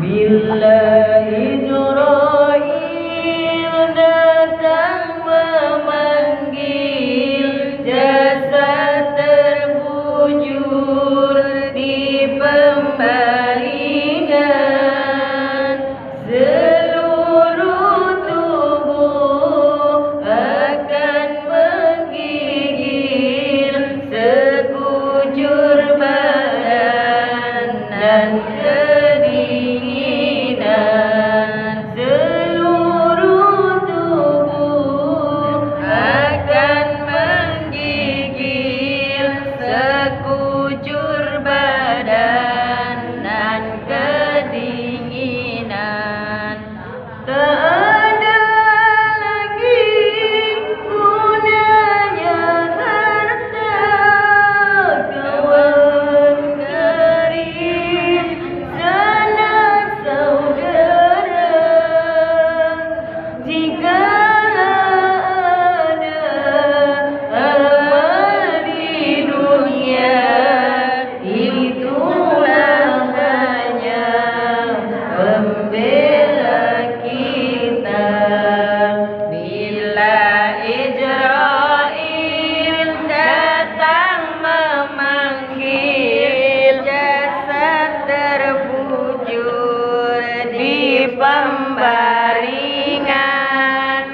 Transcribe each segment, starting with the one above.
Bila Israil datang memanggil, jasad terbujur di pembaringan. Seluruh tubuh akan menggigil, sekujur badan dan kedinginan. Seluruh tubuh akan menggigil, sekujur badan dan kedinginan. Tak ada lagi gunanya harta, kawan karib, sanak saudara. Jikalau ada amal di dunia, itulah hanya pembela kita. Bila Israil datang memanggil, jasad terbujur di pembaringan.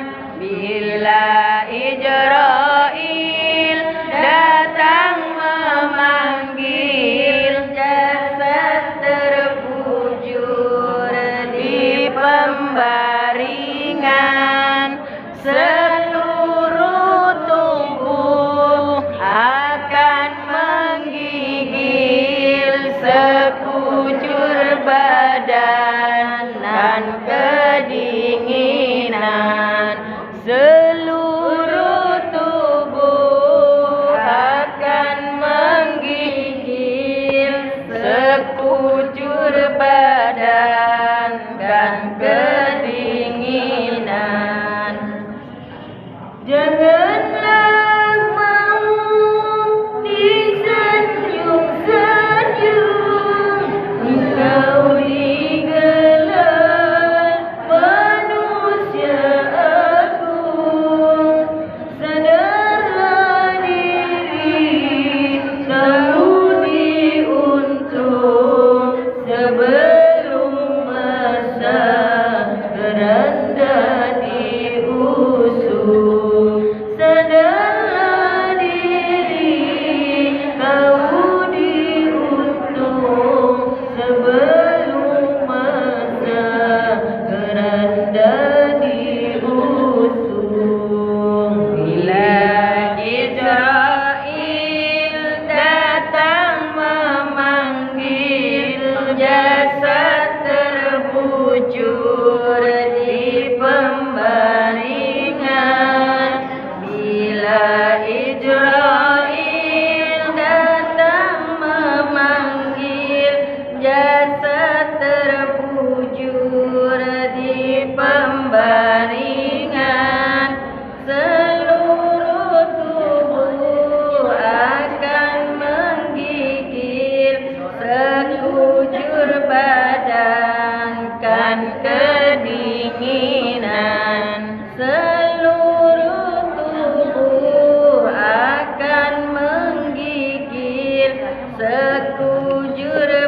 Bila Israil datang memanggil, jasad terbujur di pembaringan. Seluruh tubuh akan menggigil, sekujur badan dan kedinginan.